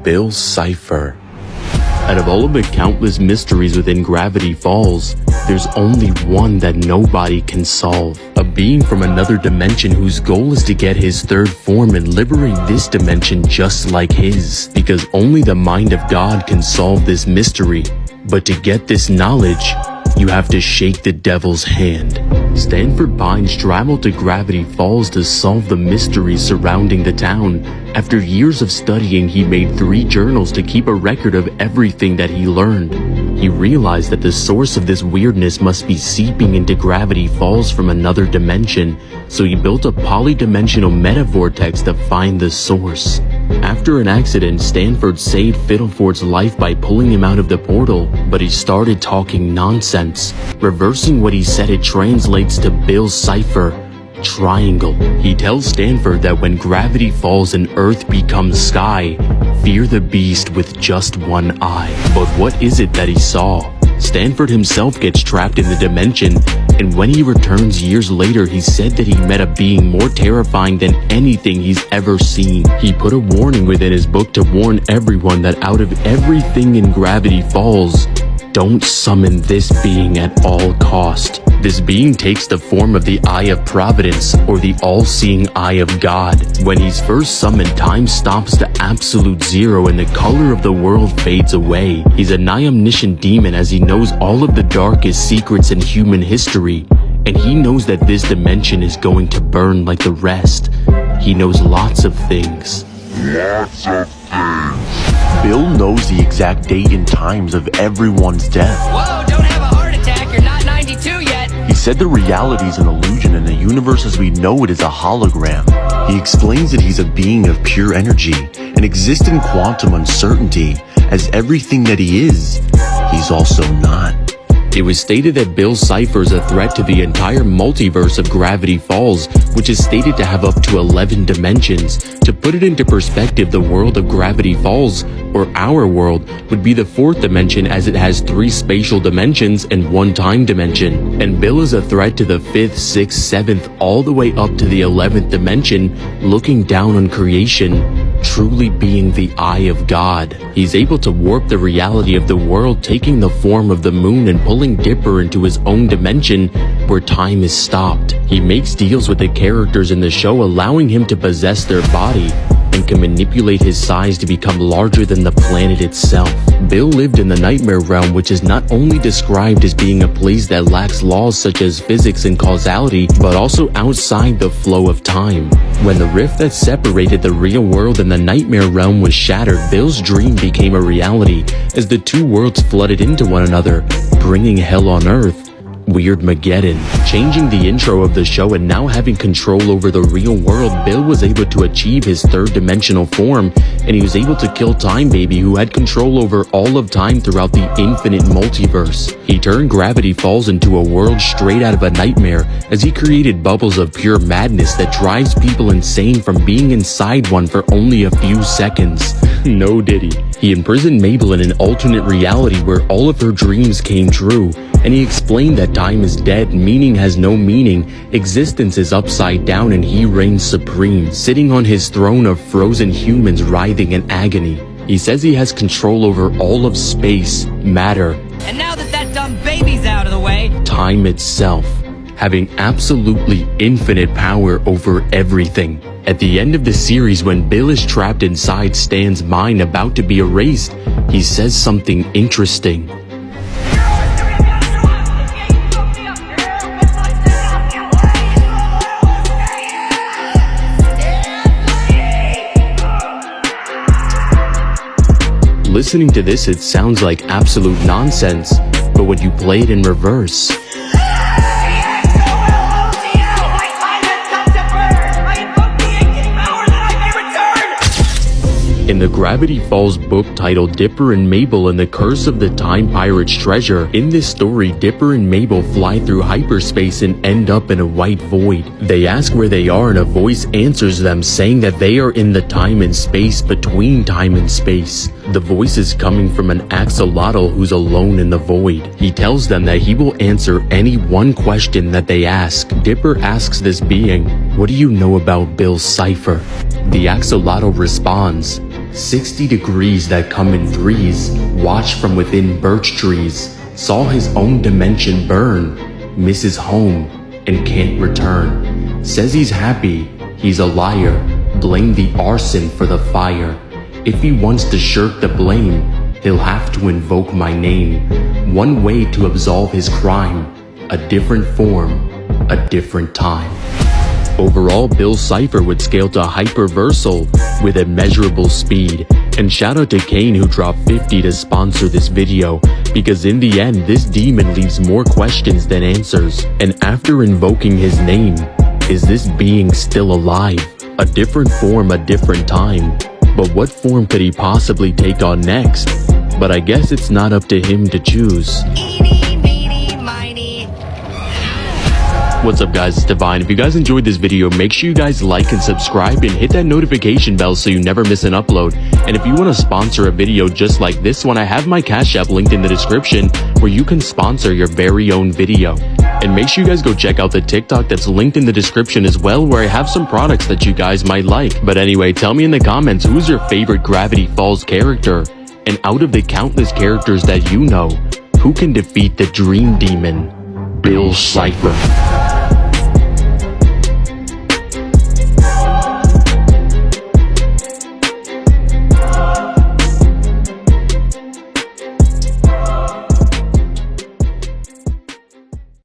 Bill Cipher. Out of all of the countless mysteries within Gravity Falls, there's only one that nobody can solve. A being from another dimension whose goal is to get his third form and liberate this dimension just like his. Because only the mind of God can solve this mystery. But to get this knowledge, you have to shake the devil's hand. Stanford Pines traveled to Gravity Falls to solve the mysteries surrounding the town. After years of studying, he made 3 journals to keep a record of everything that he learned. He realized that the source of this weirdness must be seeping into Gravity Falls from another dimension, so he built a polydimensional metavortex to find the source. After an accident, Stanford saved Fiddleford's life by pulling him out of the portal, but he started talking nonsense. Reversing what he said, it translates to Bill Cipher, triangle. He tells Stanford that when gravity falls and Earth becomes sky, fear the beast with just one eye. But what is it that he saw? Stanford himself gets trapped in the dimension, and when he returns years later, he said that he met a being more terrifying than anything he's ever seen. He put a warning within his book to warn everyone that out of everything in Gravity Falls, don't summon this being at all cost. This being takes the form of the Eye of Providence, or the all-seeing Eye of God. When he's first summoned, time stops to absolute zero and the color of the world fades away. He's a nigh-omniscient demon, as he knows all of the darkest secrets in human history, and he knows that this dimension is going to burn like the rest. He knows lots of things. Bill knows the exact date and times of everyone's death. Whoa, don't have a heart attack, you're not 92 yet. He said the reality is an illusion and the universe as we know it is a hologram. He explains that he's a being of pure energy and exists in quantum uncertainty, as everything that he is, he's also not. It was stated that Bill Cipher is a threat to the entire multiverse of Gravity Falls, which is stated to have up to 11 dimensions. To put it into perspective, the world of Gravity Falls, or our world, would be the 4th dimension, as it has 3 spatial dimensions and 1 time dimension. And Bill is a threat to the 5th, 6th, 7th, all the way up to the 11th dimension, looking down on creation, truly being the Eye of God. He's able to warp the reality of the world, taking the form of the moon and pulling Dipper into his own dimension where time is stopped. He makes deals with the characters in the show, allowing him to possess their body and can manipulate his size to become larger than the planet itself. Bill lived in the nightmare realm, which is not only described as being a place that lacks laws such as physics and causality, but also outside the flow of time. When the rift that separated the real world and the nightmare realm was shattered, Bill's dream became a reality as the 2 worlds flooded into one another, bringing hell on Earth. Weirdmageddon. Changing the intro of the show and now having control over the real world, Bill was able to achieve his 3rd dimensional form, and he was able to kill Time Baby, who had control over all of time throughout the infinite multiverse. He turned Gravity Falls into a world straight out of a nightmare, as he created bubbles of pure madness that drives people insane from being inside one for only a few seconds. No diddy. He imprisoned Mabel in an alternate reality where all of her dreams came true, and he explained that time is dead, meaning has no meaning, existence is upside down, and he reigns supreme, sitting on his throne of frozen humans writhing in agony. He says he has control over all of space, matter, And now that dumb baby's out of the way, time itself, having absolutely infinite power over everything. At the end of the series, when Bill is trapped inside Stan's mind about to be erased, he says something interesting. Listening to this, it sounds like absolute nonsense, but when you play it in reverse, in the Gravity Falls book titled Dipper and Mabel and the Curse of the Time Pirate's Treasure, in this story, Dipper and Mabel fly through hyperspace and end up in a white void. They ask where they are and a voice answers them, saying that they are in the time and space between time and space. The voice is coming from an axolotl who's alone in the void. He tells them that he will answer any one question that they ask. Dipper asks this being, "What do you know about Bill Cipher?" The axolotl responds, 60 degrees that come in threes, watch from within birch trees, saw his own dimension burn, misses home and can't return. Says he's happy, he's a liar, blame the arson for the fire. If he wants to shirk the blame, he'll have to invoke my name. One way to absolve his crime, a different form, a different time. Overall, Bill Cipher would scale to hyperversal with immeasurable speed. And shout out to Kane who dropped 50 to sponsor this video, because in the end this demon leaves more questions than answers. And after invoking his name, is this being still alive? A different form, a different time. But what form could he possibly take on next? But I guess it's not up to him to choose. Eeny, meeny, miny. What's up guys, it's Divine. If you guys enjoyed this video, make sure you guys like and subscribe and hit that notification bell so you never miss an upload. And if you want to sponsor a video just like this one, I have my Cash App linked in the description where you can sponsor your very own video. And make sure you guys go check out the TikTok that's linked in the description as well, where I have some products that you guys might like. But anyway, tell me in the comments, who's your favorite Gravity Falls character? And out of the countless characters that you know, who can defeat the Dream Demon? Bill Cipher.